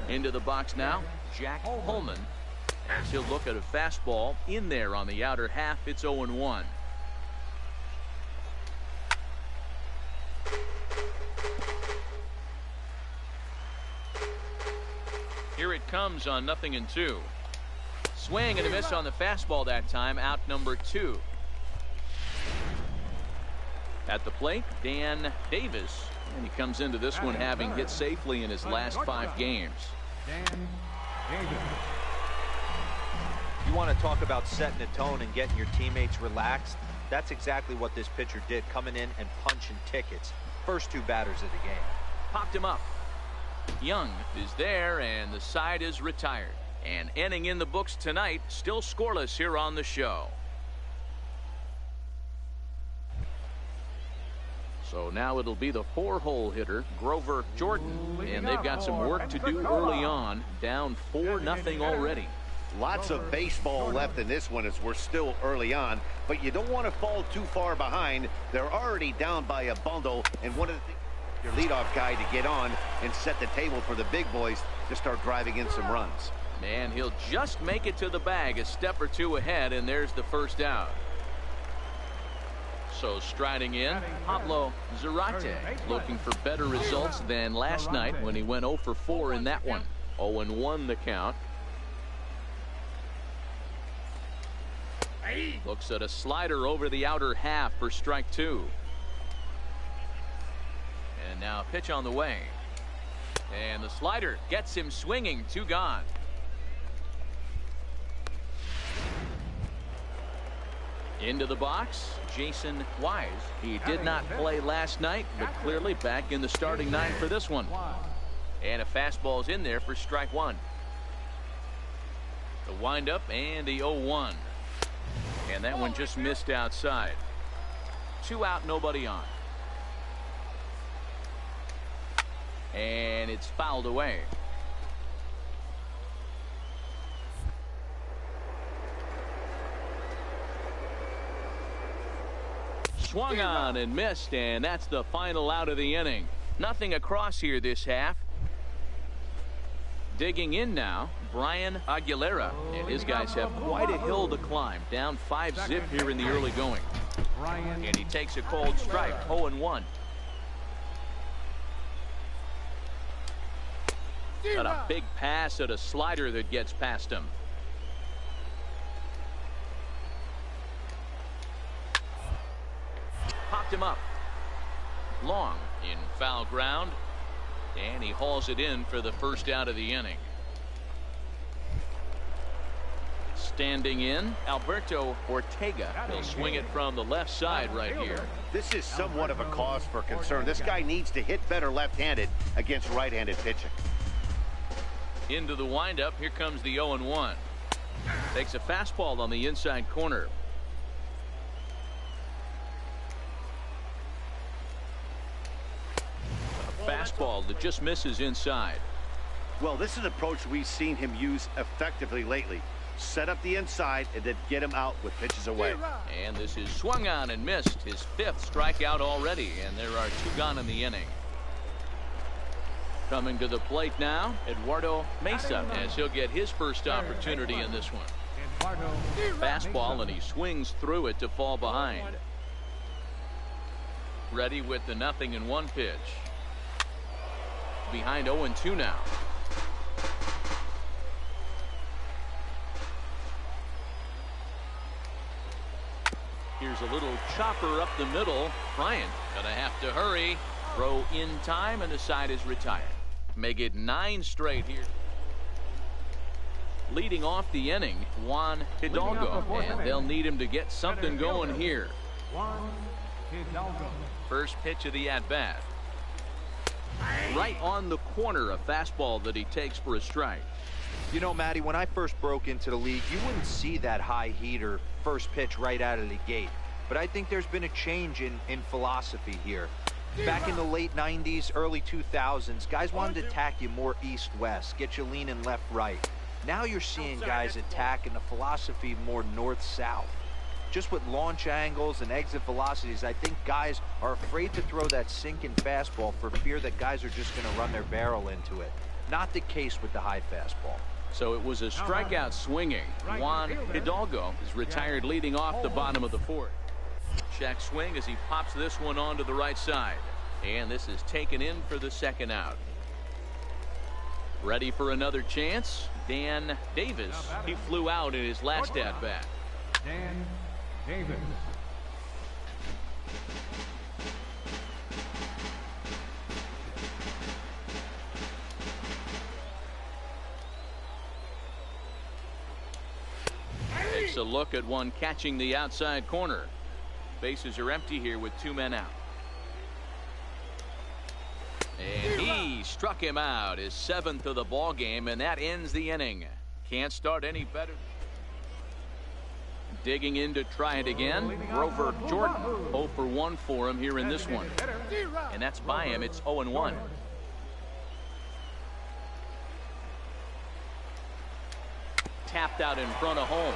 Into the box now, Jack Holman. As he'll look at a fastball in there on the outer half. It's 0-1. Here it comes on 0-2. Swing and a miss on the fastball that time. Out number 2. At the plate, Dan Davis. And he comes into this one having hit safely in his last 5 games. Dan Davis. You want to talk about setting a tone and getting your teammates relaxed? That's exactly what this pitcher did, coming in and punching tickets. First 2 batters of the game. Popped him up. Young is there, and the side is retired. An inning in the books tonight, still scoreless here on the show. So now it'll be the 4-hole hitter, Grover Jordan, and they've got some work to do early on, down 4-0 already. Lots of baseball left in this one as we're still early on, but you don't want to fall too far behind. They're already down by a bundle, and one of the things, your leadoff guy to get on and set the table for the big boys to start driving in some runs. And he'll just make it to the bag a step or 2 ahead, and there's the first out. So striding in, Pablo Zarate, looking for better results than last night when he went 0 for 4 in that one. 0-1 the count. Looks at a slider over the outer half for strike 2. And now a pitch on the way. And the slider gets him swinging. 2 gone. Into the box, Jason Wise. He did not play last night, but clearly back in the starting 9 for this one. And a fastball's in there for strike 1. The windup and the 0-1. And that one just missed outside. 2 out, nobody on. And it's fouled away. Swung on and missed, and that's the final out of the inning. Nothing across here this half. Digging in now, Brian Aguilera, and his guys have quite a hill to climb. Down 5-zip here in the early going. And he takes a cold strike. 0-1. Got a big pass at a slider that gets past him. Popped him up. Long in foul ground. And he hauls it in for the first out of the inning. Standing in, Alberto Ortega. He'll swing it from the left side right here. This is somewhat of a cause for concern. This guy needs to hit better left-handed against right-handed pitching. Into the windup. Here comes the 0-1. Takes a fastball on the inside corner. Fastball that just misses inside. Well, this is an approach we've seen him use effectively lately. Set up the inside and then get him out with pitches away. And this is swung on and missed. His 5th strikeout already, and there are 2 gone in the inning. Coming to the plate now, Eduardo Mesa, as he'll get his first opportunity in this one. Fastball, and he swings through it to fall behind. Ready with the 0-1 pitch. Behind 0-2 now. Here's a little chopper up the middle. Bryant gonna have to hurry. Throw in time, and the side is retired. Make it 9 straight here. Leading off the inning, Juan Hidalgo, and they'll need him to get something going here. Juan Hidalgo. First pitch of the at-bat. Right on the corner, a fastball that he takes for a strike. You know, Matty, when I first broke into the league, you wouldn't see that high heater first pitch right out of the gate. But I think there's been a change in philosophy here. Back in the late 90s, early 2000s, guys wanted to attack you more east-west, get you leaning left-right. Now you're seeing guys attack in the philosophy more north-south. Just with launch angles and exit velocities, I think guys are afraid to throw that sinking fastball for fear that guys are just going to run their barrel into it. Not the case with the high fastball. So it was a strikeout swinging. Juan Hidalgo is retired leading off the bottom of the fourth. Check swing as he pops this one onto the right side. And this is taken in for the second out. Ready for another chance. Dan Davis. He flew out in his last at bat. Dan Davis. Takes a look at one catching the outside corner. Bases are empty here with 2 men out. And he struck him out, his 7th of the ball game, and that ends the inning. Can't start any better. Digging in to try it again. Grover Jordan, 0 for 1 for him here in this one. And that's by him. It's 0-1. Tapped out in front of home.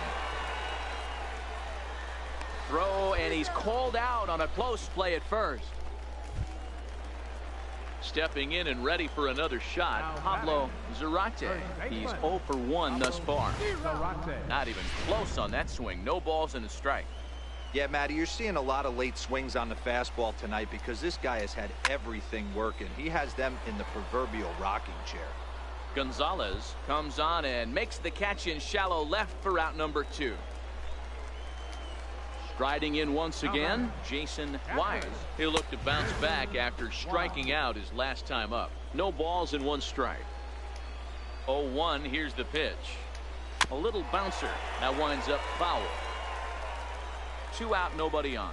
Throw, and he's called out on a close play at first. Stepping in and ready for another shot, Pablo Zarate. He's 0 for 1 thus far. Not even close on that swing. No balls and a strike. Yeah, Matty, you're seeing a lot of late swings on the fastball tonight because this guy has had everything working. He has them in the proverbial rocking chair. Gonzalez comes on and makes the catch in shallow left for out number 2. Striding in once again, Jason Wise. He'll look to bounce back after striking out his last time up. No balls and 1 strike. 0-1. Here's the pitch. A little bouncer. That winds up foul. 2 out, nobody on.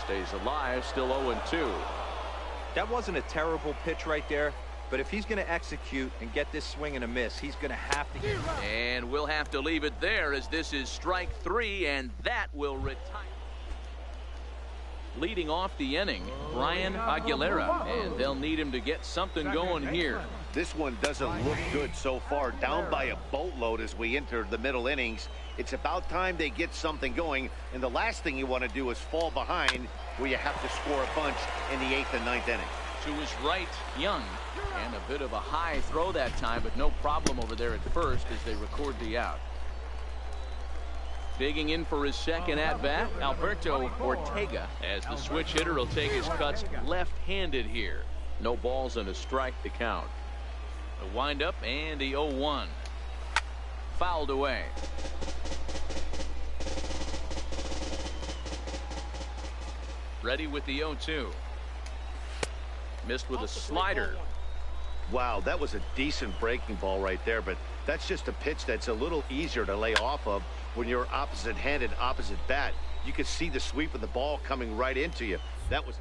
Stays alive, still 0-2. That wasn't a terrible pitch right there. But if he's going to execute and get this swing and a miss, he's going to have to. And we'll have to leave it there as this is strike 3, and that will retire. Leading off the inning, Brian Aguilera, and they'll need him to get something going here. This one doesn't look good so far. Down by a boatload as we enter the middle innings. It's about time they get something going, and the last thing you want to do is fall behind where you have to score a bunch in the 8th and 9th inning. To his right, Young, and a bit of a high throw that time, but no problem over there at first as they record the out. Digging in for his second at-bat, Alberto Ortega, as the switch hitter will take his cuts left-handed here. No balls and a strike to count. The windup and the 0-1. Fouled away. Ready with the 0-2. Missed with a slider. Wow, that was a decent breaking ball right there, but that's just a pitch that's a little easier to lay off of when you're opposite-handed, opposite bat. You could see the sweep of the ball coming right into you. That was...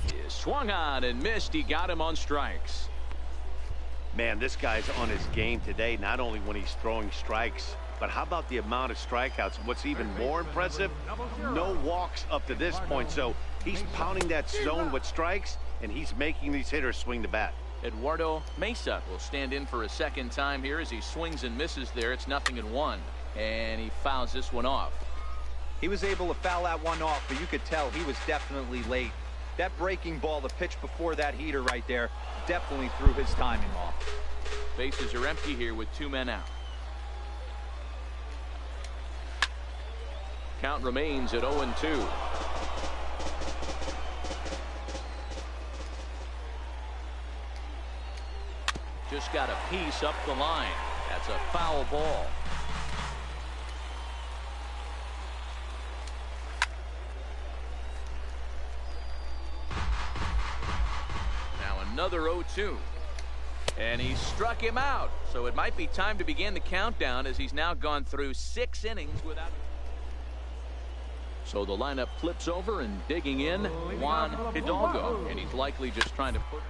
He swung on and missed. He got him on strikes. Man, this guy's on his game today, not only when he's throwing strikes, but how about the amount of strikeouts? What's even more impressive, no walks up to this point. So he's pounding that zone with strikes, and he's making these hitters swing the bat. Eduardo Mesa will stand in for a second time here as he swings and misses there. It's 0-1, and he fouls this one off. He was able to foul that one off, but you could tell he was definitely late. That breaking ball, the pitch before that heater right there, definitely threw his timing off. Bases are empty here with 2 men out. Count remains at 0-2. Just got a piece up the line. That's a foul ball. Now another 0-2. And he struck him out. So it might be time to begin the countdown as he's now gone through 6 innings without. So the lineup flips over and digging in Juan Hidalgo, and he's likely just trying to put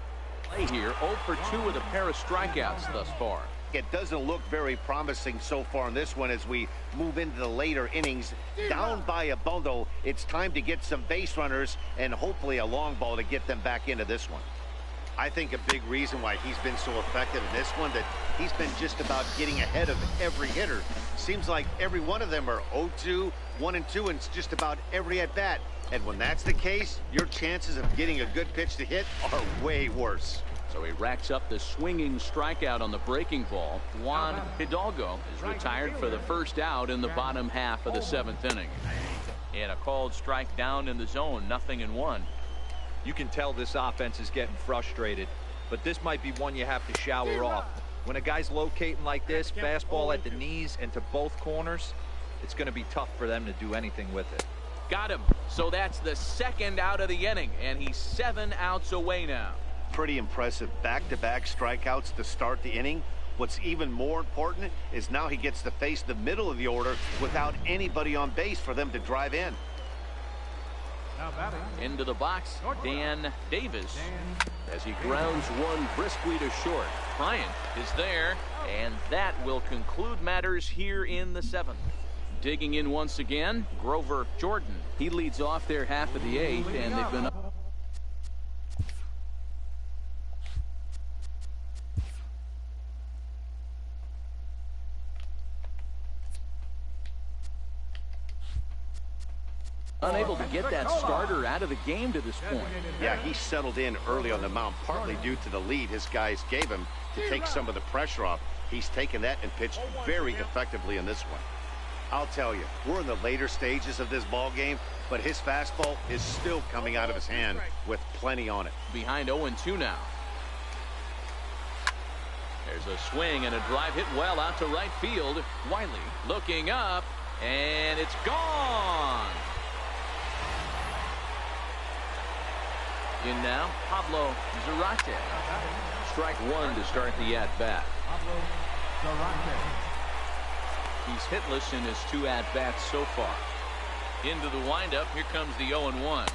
play here. 0 for 2 with a pair of strikeouts thus far. It doesn't look very promising so far in this one as we move into the later innings. Down by a bundle, it's time to get some base runners and hopefully a long ball to get them back into this one. I think a big reason why he's been so effective in this one, that he's been just about getting ahead of every hitter. Seems like every one of them are 0-2, 1-2, and it's just about every at-bat. And when that's the case, your chances of getting a good pitch to hit are way worse. So he racks up the swinging strikeout on the breaking ball. Juan Hidalgo is retired for the first out in the bottom half of the 7th inning. And a called strike down in the zone, 0-1. You can tell this offense is getting frustrated, but this might be one you have to shower off. When a guy's locating like this, fastball at the knees and to both corners, it's going to be tough for them to do anything with it. Got him. So that's the 2nd out of the inning, and he's 7 outs away now. Pretty impressive back-to-back strikeouts to start the inning. What's even more important is now he gets to face the middle of the order without anybody on base for them to drive in. Into the box, Dan Davis, as he grounds one briskly to short. Bryant is there, and that will conclude matters here in the 7th. Digging in once again, Grover Jordan. He leads off their half of the 8th, and they've been up. Unable to get that starter out of the game to this point. Yeah, he settled in early on the mound, partly due to the lead his guys gave him to take some of the pressure off. He's taken that and pitched very effectively in this one. I'll tell you, we're in the later stages of this ball game, but his fastball is still coming out of his hand with plenty on it. Behind 0-2 now. There's a swing and a drive hit well out to right field. Wiley looking up, and it's gone. In now, Pablo Zarate. Strike 1 to start the at-bat. He's hitless in his 2 at-bats so far. Into the windup, here comes the 0-1.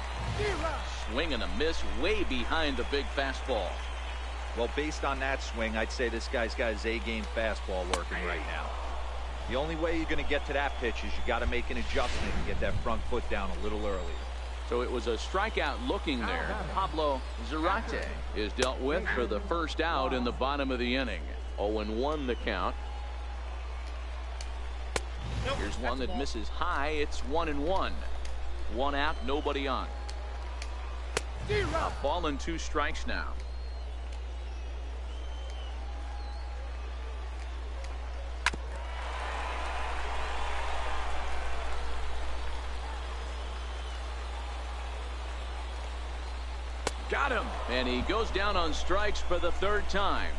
Swing and a miss way behind the big fastball. Well, based on that swing, I'd say this guy's got his A-game fastball working right now. The only way you're going to get to that pitch is you got to make an adjustment and get that front foot down a little earlier. So it was a strikeout looking there. Pablo Zarate is dealt with for the first out in the bottom of the inning. 0-1 the count. Here's one that misses high. It's 1-1. 1 out, nobody on. A ball and 2 strikes now. Got him. And he goes down on strikes for the 3rd time.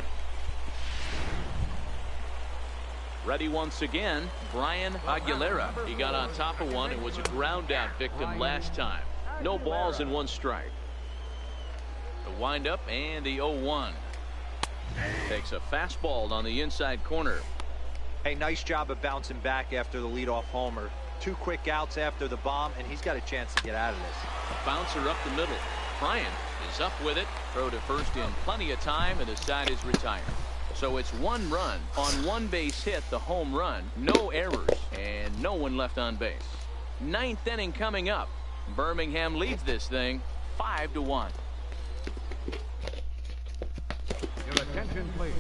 Ready once again, Brian Aguilera. He got on top of one and was a ground out victim last time. No balls and 1 strike. The windup and the 0-1. Takes a fastball on the inside corner. Hey, nice job of bouncing back after the leadoff homer. 2 quick outs after the bomb, and he's got a chance to get out of this. A bouncer up the middle. Bryant is up with it. Throw to first in plenty of time, and the side is retired. So it's 1 run on 1 base hit, the home run. No errors, and no one left on base. 9th inning coming up. Birmingham leads this thing 5-1. Your attention, please.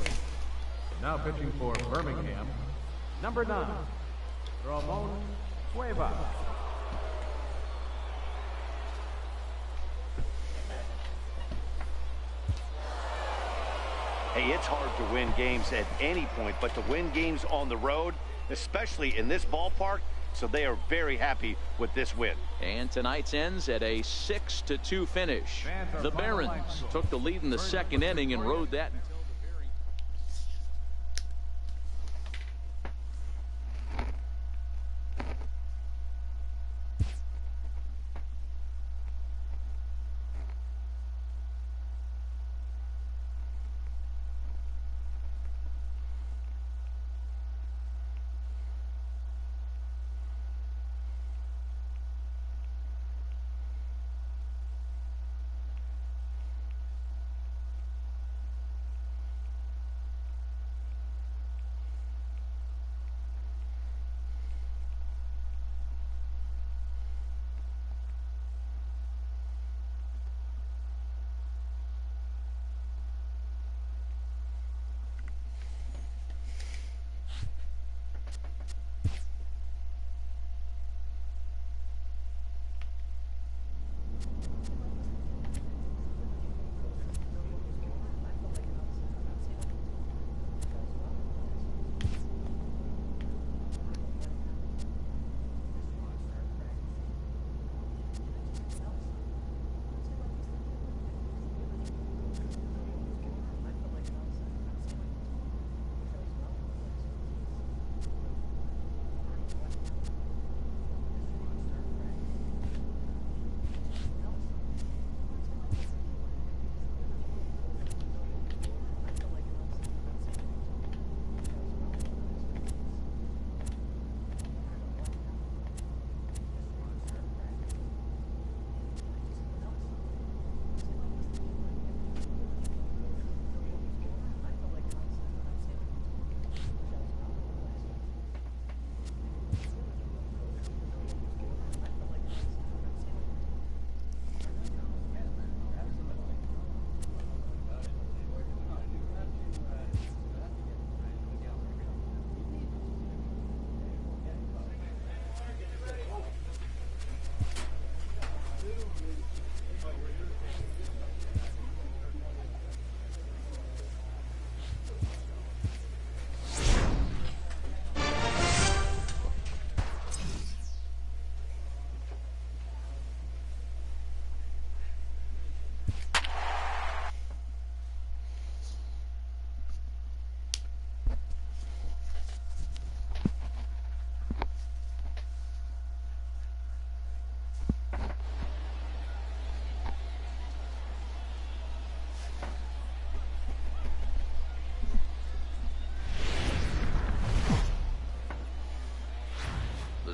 Now pitching for Birmingham, number 9, Ramon Cuevas. Hey, it's hard to win games at any point, but to win games on the road, especially in this ballpark, so they are very happy with this win. And tonight's ends at a 6-2 finish. The Barons took the lead in the 2nd inning and rode that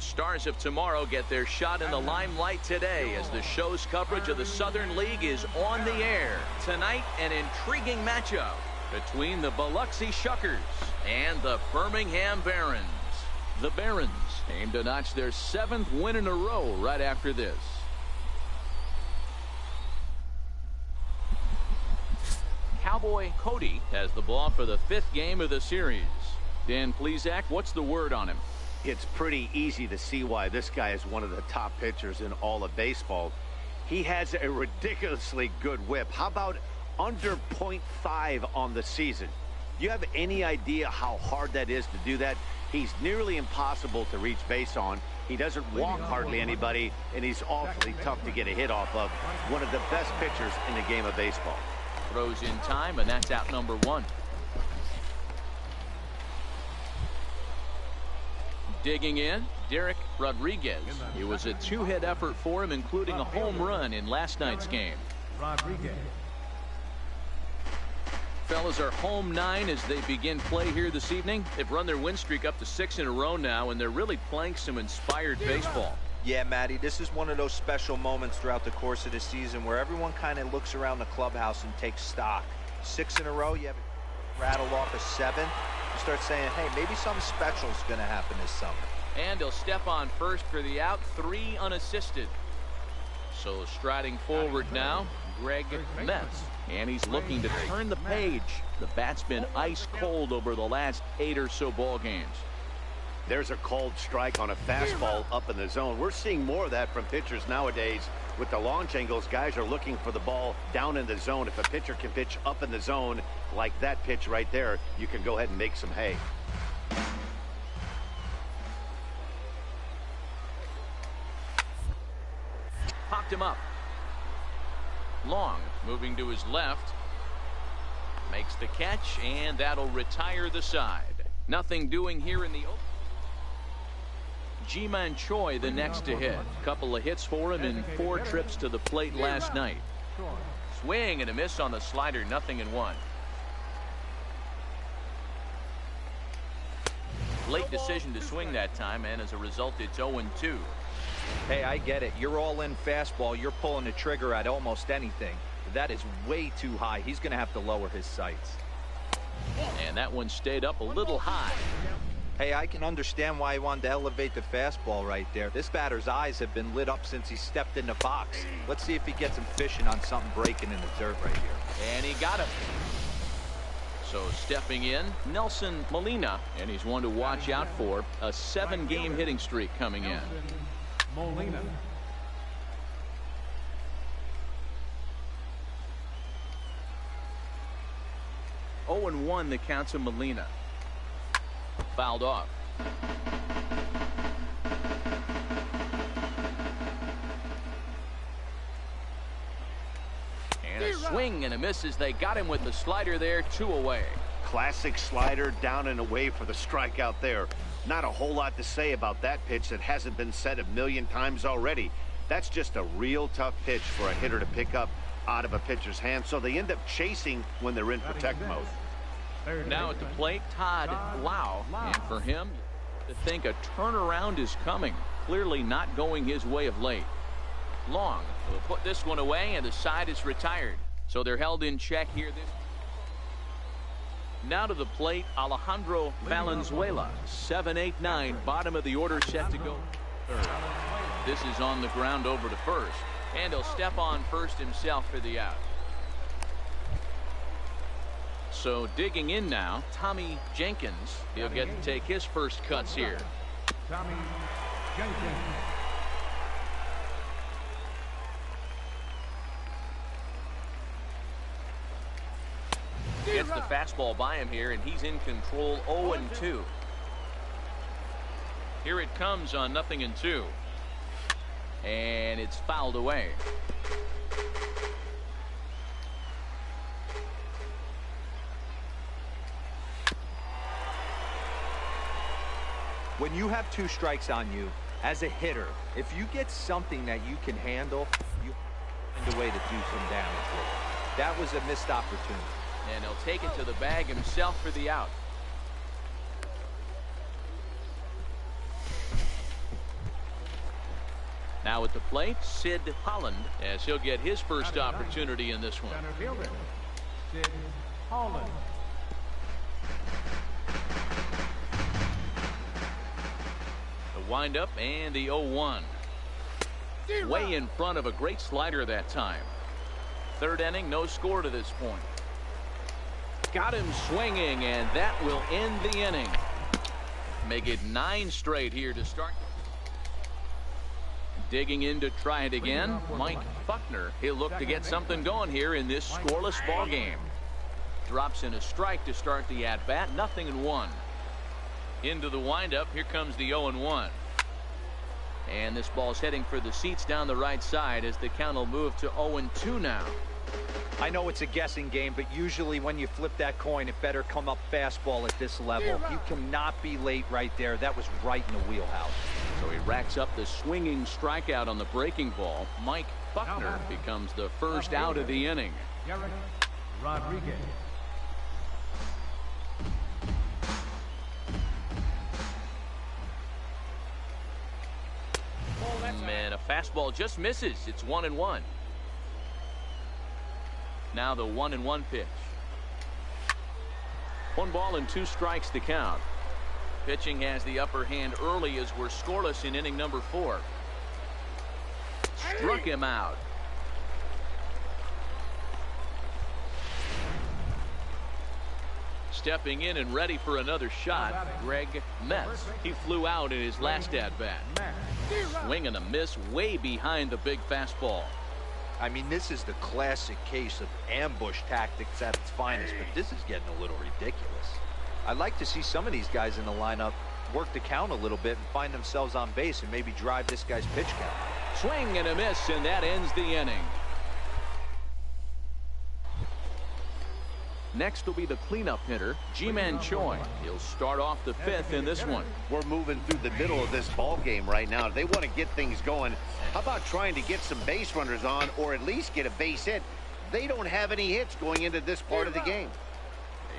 Stars of Tomorrow get their shot in the limelight today as the show's coverage of the Southern League is on the air. Tonight, an intriguing matchup between the Biloxi Shuckers and the Birmingham Barons. The Barons aim to notch their 7th win in a row right after this. Cowboy Cody has the ball for the 5th game of the series. Dan Plesac, what's the word on him? It's pretty easy to see why this guy is one of the top pitchers in all of baseball. He has a ridiculously good whip. How about under .5 on the season? Do you have any idea how hard that is to do that? He's nearly impossible to reach base on. He doesn't walk hardly anybody, and he's awfully tough to get a hit off of. One of the best pitchers in the game of baseball. Throws in time, and that's out number 1. Digging in, Derek Rodriguez. It was a 2-hit effort for him, including a home run in last night's game. Rodriguez. Fellas are home 9 as they begin play here this evening. They've run their win streak up to 6 in a row now, and they're really playing some inspired baseball. Yeah, Matty, this is one of those special moments throughout the course of the season where everyone kind of looks around the clubhouse and takes stock. 6 in a row, you have rattled off a 7. You start saying, hey, maybe something special is going to happen this summer. And he'll step on first for the out, 3 unassisted. So striding forward now, Greg Metz. And he's looking to turn the page. The bat's been ice cold over the last 8 or so ball games. There's a called strike on a fastball up in the zone. We're seeing more of that from pitchers nowadays. With the launch angles, guys are looking for the ball down in the zone. If a pitcher can pitch up in the zone like that pitch right there, you can go ahead and make some hay. Popped him up. Long moving to his left. Makes the catch, and that'll retire the side. Nothing doing here in the open. Ji-Man Choi the next to hit. Couple of hits for him in 4 trips to the plate last night. Swing and a miss on the slider, 0-1. Late decision to swing that time, and as a result it's 0-2. Hey, I get it. You're all in fastball. You're pulling the trigger at almost anything. That is way too high. He's going to have to lower his sights. And that one stayed up a little high. Hey, I can understand why he wanted to elevate the fastball right there. This batter's eyes have been lit up since he stepped in the box. Let's see if he gets him fishing on something breaking in the dirt right here. And he got him. So stepping in, Nelson Molina, and he's one to watch out for. A 7-game hitting streak coming in. Molina. Oh, and 1 the count to Molina. Fouled off. And a swing and a miss as they got him with the slider there, 2 away. Classic slider down and away for the strikeout there. Not a whole lot to say about that pitch that hasn't been said a million times already. That's just a real tough pitch for a hitter to pick up out of a pitcher's hand, so they end up chasing when they're in protect mode. Now at the plate, Todd Lau, and for him to think a turnaround is coming. Clearly not going his way of late. Long will put this one away, and the side is retired. So they're held in check here. Now to the plate, Alejandro Valenzuela. 7-8-9, bottom of the order, set to go third. This is on the ground over to first, and he'll step on first himself for the out. So digging in now, Tommy Jenkins. He'll get to take his first cuts here. Tommy Jenkins. Gets the fastball by him here, and he's in control. 0-2. Here it comes on 0-2. And it's fouled away. When you have 2 strikes on you, as a hitter, if you get something that you can handle, you find a way to do some damage with it. That was a missed opportunity. And he'll take it to the bag himself for the out. Now at the plate, Sid Holland, as he'll get his first opportunity in this one. Center fielder, Sid Holland. The windup and the 0-1. Way in front of a great slider that time. Third inning, no score to this point. Got him swinging, and that will end the inning. Make it 9 straight here to start. Digging in to try it again, Mike Buckner. He'll look to get something going here in this scoreless ball game. Drops in a strike to start the at-bat, 0-1. Into the windup, here comes the 0-1. And this ball's heading for the seats down the right side as the count will move to 0-2 now. I know it's a guessing game, but usually when you flip that coin, it better come up fastball at this level. You cannot be late right there. That was right in the wheelhouse. So he racks up the swinging strikeout on the breaking ball. Mike Buckner becomes the first out of the inning. Garrett Rodriguez. And a fastball just misses. It's 1-1. Now the 1-1 pitch. 1 ball and 2 strikes to count. Pitching has the upper hand early as we're scoreless in inning number 4. Struck him out. Stepping in and ready for another shot, Greg Metz. He flew out in his last at-bat. Swing and a miss way behind the big fastball. I mean, this is the classic case of ambush tactics at its finest, but this is getting a little ridiculous. I'd like to see some of these guys in the lineup work the count a little bit and find themselves on base and maybe drive this guy's pitch count. Swing and a miss, and that ends the inning. Next will be the cleanup hitter, Ji-Man Choi. He'll start off the 5th in this one. We're moving through the middle of this ball game right now. They want to get things going. How about trying to get some base runners on, or at least get a base hit? They don't have any hits going into this part of the game.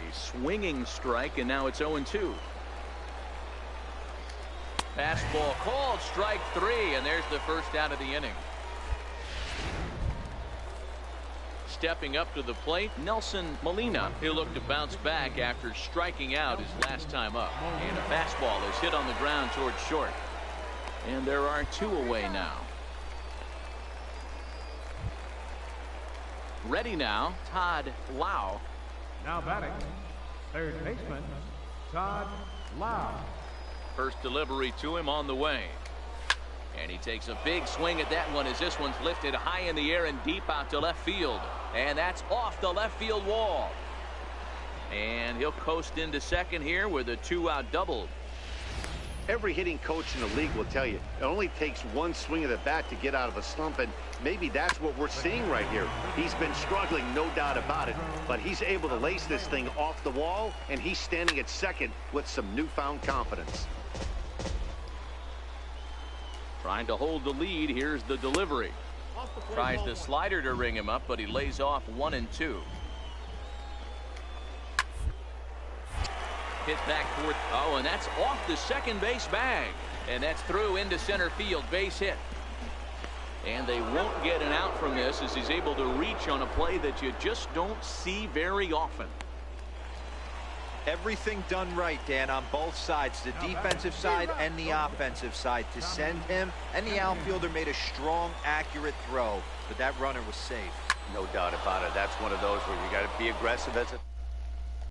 A swinging strike, and now it's 0-2. Fastball called, strike 3, and there's the first out of the inning. Stepping up to the plate, Nelson Molina. He'll look to bounce back after striking out his last time up. And a fastball is hit on the ground towards short. And there are 2 away now. Ready now, Todd Lau. Now batting, third baseman, Todd Lau. First delivery to him on the way. And he takes a big swing at that one as this one's lifted high in the air and deep out to left field. And that's off the left field wall. And he'll coast into second here with a 2-out double. Every hitting coach in the league will tell you it only takes one swing of the bat to get out of a slump, and maybe that's what we're seeing right here. He's been struggling, no doubt about it, but he's able to lace this thing off the wall, and he's standing at second with some newfound confidence. Trying to hold the lead. Here's the delivery. Tries the slider to ring him up, but he lays off 1-2. Hit back toward, and that's off the second base bag. And that's through into center field, base hit. And they won't get an out from this as he's able to reach on a play that you just don't see very often. Everything done right, Dan, on both sides, the defensive side and the offensive side. To send him, and the outfielder made a strong, accurate throw, but that runner was safe. No doubt about it. That's one of those where you got to be aggressive as a